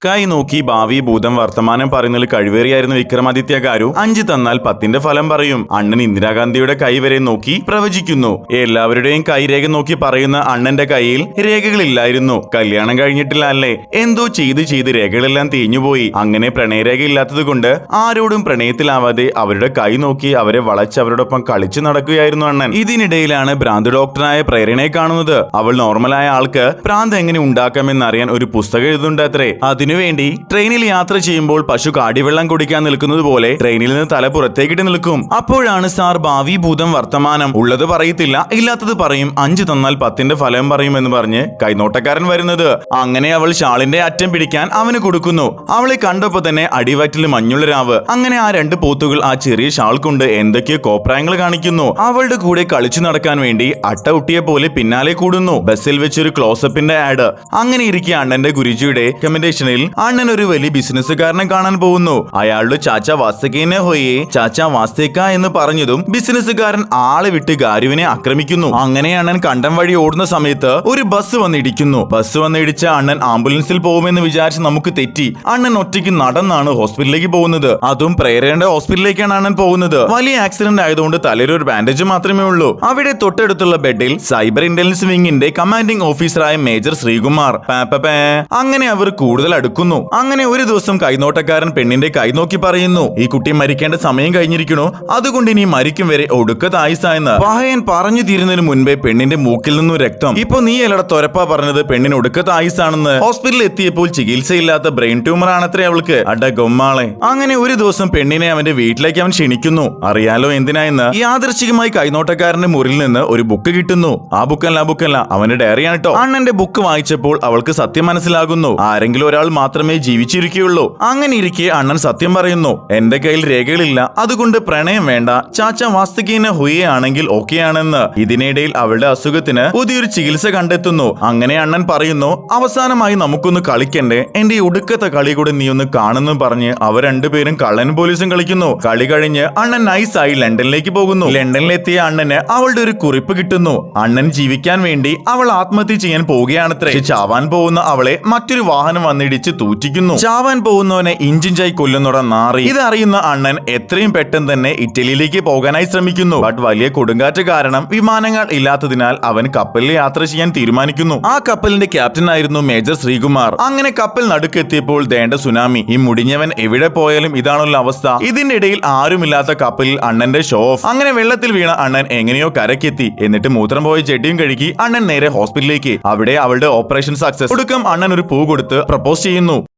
കൈ നോക്കി ഭാവി ഭൂതം വർത്തമാനം പറയുന്നതിൽ കഴിവേറിയായിരുന്നു വിക്രമാദിത്യ ഗാരു. 5 തന്നാൽ 10ന്റെ ഫലം പറയും. അണ്ണൻ ഇന്ദിരാഗാന്ധിയുടെ കൈ വരെ നോക്കി പ്രവചിക്കുന്നു. എല്ലാവരുടെയും കൈരേഖ നോക്കി പറയുന്ന അണ്ണന്റെ കയ്യിൽ രേഖകളില്ലായിരുന്നു. കല്യാണം കഴിഞ്ഞിട്ടില്ല അല്ലേ, എന്തോ ചെയ്ത് രേഖകളെല്ലാം തേഞ്ഞുപോയി. അങ്ങനെ പ്രണയരേഖ ഇല്ലാത്തത് കൊണ്ട് ആരോടും പ്രണയത്തിലാവാതെ അവരുടെ കൈ നോക്കി അവരെ വളച്ച് അവരോടൊപ്പം കളിച്ചു നടക്കുകയായിരുന്നു അണ്ണൻ. ഇതിനിടയിലാണ് ഭ്രാന്ത് ഡോക്ടറായ പ്രേരണയെ കാണുന്നത്. അവൾ നോർമലായ ആൾക്ക് ഭ്രാന്ത് എങ്ങനെ ഉണ്ടാക്കാമെന്നറിയാൻ ഒരു പുസ്തകം എഴുതുന്നുണ്ട് അത്രേ. അതിനുവേണ്ടി ട്രെയിനിൽ യാത്ര ചെയ്യുമ്പോൾ പശു കാടിവെള്ളം കുടിക്കാൻ നിൽക്കുന്നത് പോലെ ട്രെയിനിൽ നിന്ന് തല പുറത്തേക്കിട്ട് നിൽക്കും. അപ്പോഴാണ് സാർ ഭാവി ഭൂതം വർത്തമാനം ഉള്ളത് പറയത്തില്ല, ഇല്ലാത്തത് പറയും, 5 തന്നാൽ 10ന്റെ ഫലം പറയും എന്ന് പറഞ്ഞ് കൈനോട്ടക്കാരൻ വരുന്നത്. അങ്ങനെ അവൾ ഷാളിന്റെ അറ്റം പിടിക്കാൻ അവന് കൊടുക്കുന്നു. അവളെ കണ്ടപ്പോ തന്നെ അടിവയറ്റിൽ മഞ്ഞുള്ള രാവ്. അങ്ങനെ ആ 2 പോത്തുകൾ ആ ചെറിയ ഷാൾ കൊണ്ട് എന്തൊക്കെയോ കോപ്രായങ്ങൾ കാണിക്കുന്നു. അവളുടെ കൂടെ കളിച്ചു നടക്കാൻ വേണ്ടി അട്ട ഒട്ടിയെ പോലെ പിന്നാലെ കൂടുന്നു. ബസ്സിൽ വെച്ചൊരു ക്ലോസപ്പിന്റെ ആഡ്. അങ്ങനെ ഇരിക്കെ അണ്ണന്റെ ഗുരുജിയുടെ കമന്റേഷനിൽ അണ്ണൻ ഒരു വലിയ ബിസിനസ്സുകാരനെ കാണാൻ പോകുന്നു. അയാളുടെ ചാച്ച വാസ്തകേനെ ഹോയേ ചാച്ച വാസ്തേക്ക എന്ന് പറഞ്ഞതും ബിസിനസ്സുകാരൻ ആളെ വിട്ട് ഗാരുവിനെ ആക്രമിക്കുന്നു. അങ്ങനെ അണ്ണൻ കണ്ടം വഴി ഓടുന്ന സമയത്ത് ഒരു ബസ് വന്നിടിക്കുന്നു. ബസ് വന്നിടിച്ച അണ്ണൻ ആംബുലൻസിൽ പോകുമെന്ന് വിചാരിച്ച് നമുക്ക് തെറ്റി. അണ്ണൻ ഒറ്റയ്ക്ക് നടന്നാണ് ഹോസ്പിറ്റലിലേക്ക് പോകുന്നത്. അതും പ്രേരണയുടെ ഹോസ്പിറ്റലിലേക്കാണ് അണ്ണൻ പോകുന്നത്. വലിയ ആക്സിഡന്റ് ആയതുകൊണ്ട് തലയിൽ ഒരു ബാൻഡേജ് മാത്രമേ ഉള്ളൂ. അവിടെ തൊട്ടടുത്തുള്ള ബെഡിൽ സൈബർ ഇന്റലിജൻസ് വിങ്ങിന്റെ കമാൻഡിംഗ് ഓഫീസറായ മേജർ ശ്രീകുമാർ. അങ്ങനെ അവർ കൂടുതൽ അടുക്കുന്നു. അങ്ങനെ ഒരു ദിവസം കൈനോട്ടക്കാരൻ പെണ്ണിന്റെ കൈ നോക്കി പറയുന്നു, ഈ കുട്ടി മരിക്കേണ്ട സമയം കഴിഞ്ഞിരിക്കണു, അതുകൊണ്ട് ഇനി മരിക്കും വരെ ഒടുക്കത്തെ ആയുസായെന്ന്. പഹയൻ പറഞ്ഞു തീരുന്നതിന് മുൻപേ പെണ്ണിന്റെ മൂക്കിൽ നിന്നും രക്തം. ഇപ്പൊ നീ അല്ലട തൊരപ്പ പറഞ്ഞത് പെണ്ണിന് ഒടുക്കത്തെ ആയുസാണെന്ന്. ഹോസ്പിറ്റലിൽ എത്തിയപ്പോൾ ചികിത്സയില്ലാത്ത ബ്രെയിൻ ട്യൂമർ ആണത്രേ അവൾക്ക്. അട ഗൊമ്മാളെ. അങ്ങനെ ഒരു ദിവസം പെണ്ണിനെ അവന്റെ വീട്ടിലേക്ക് അവൻ ക്ഷണിക്കുന്നു. അറിയാലോ എന്തിനായെന്ന്. യാദൃശ്ചികമായി കൈനോട്ടക്കാരന്റെ മുറിയിൽ നിന്ന് ഒരു ബുക്ക് കിട്ടുന്നു. ആ ബുക്കല്ല അവന്റെ ഡയറിയാണ് കേട്ടോ. അണ്ണന്റെ ബുക്ക് വായിച്ചപ്പോൾ അവൾക്ക് സത്യം മനസ്സിലാകുന്നു. ആരെങ്കിലും ഒരാൾ മാത്രമേ ജീവിച്ചിരിക്കുകയുള്ളൂ. അങ്ങനെ ഇരിക്കെ അണ്ണൻ സത്യം പറയുന്നു, എന്റെ കയ്യിൽ രേഖകളില്ല, അതുകൊണ്ട് പ്രണയം വേണ്ട, ചാച്ച വാസ്തകീന ഹുയെ ആണെങ്കിൽ ഓക്കെ ആണെന്ന്. ഇതിനിടയിൽ അവളുടെ അസുഖത്തിന് പുതിയൊരു ചികിത്സ കണ്ടെത്തുന്നു. അങ്ങനെ അണ്ണൻ പറയുന്നു, അവസാനമായി നമുക്കൊന്ന് കളിക്കണ്ടേ, എന്റെ ഒടുക്കത്തെ കളി കൂടെ നീ ഒന്ന് കാണുന്നു പറഞ്ഞ് അവർ രണ്ടുപേരും കള്ളനും പോലീസും കളിക്കുന്നു. കളി കഴിഞ്ഞ് അണ്ണൻ നൈസായി ലണ്ടനിലേക്ക് പോകുന്നു. ലണ്ടനിലെത്തിയ അണ്ണന് അവളുടെ ഒരു കുറിപ്പ് കിട്ടുന്നു. അണ്ണൻ ജീവിക്കാൻ വേണ്ടി അവൾ ആത്മഹത്യ ചെയ്യാൻ പോവുകയാണത്രേ. ചാവാൻ പോകുന്ന അവളെ മറ്റൊരു വാഹനം വന്നിടിച്ച് തൂറ്റിക്കുന്നു. ചാവാൻ പോകുന്നവനെ ഇഞ്ചിഞ്ചായി കൊല്ലുന്നോട നാറി. ഇതറിയുന്ന അണ്ണൻ എത്രയും പെട്ടെന്ന് തന്നെ ഇറ്റലിയിലേക്ക് പോകാനായി ശ്രമിക്കുന്നു. ബട്ട് വലിയ കൊടുങ്കാറ്റ് കാരണം വിമാനങ്ങൾ ഇല്ലാത്തതിനാൽ അവൻ കപ്പലിൽ യാത്ര ചെയ്യാൻ തീരുമാനിക്കുന്നു. ആ കപ്പലിന്റെ ക്യാപ്റ്റൻ ആയിരുന്നു മേജർ ശ്രീകുമാർ. അങ്ങനെ കപ്പൽ നടുക്കെത്തിയപ്പോൾ ദേണ്ട സുനാമി. ഈ മുടിഞ്ഞവൻ എവിടെ പോയാലും ഇതാണുള്ള അവസ്ഥ. ഇതിന്റെ ഇടയിൽ ആരുമില്ലാത്ത കപ്പലിൽ അണ്ണന്റെ ഷോ ഓഫ്. അങ്ങനെ വെള്ളത്തിൽ വീണ അണ്ണൻ എങ്ങനെയോ കരക്കെത്തി. എന്നിട്ട് മൂത്രം പോയി ചെടിയും കഴുകി അണ്ണൻ നേരെ ഹോസ്പിറ്റലിലേക്ക്. അവിടെ അവളുടെ ഓപ്പറേഷൻ സക്സസ്. ഒടുക്കം അണ്ണൻ ഒരു പൂ കൊടുത്ത് പ്രപ്പോസ് ചെയ്യുന്നു.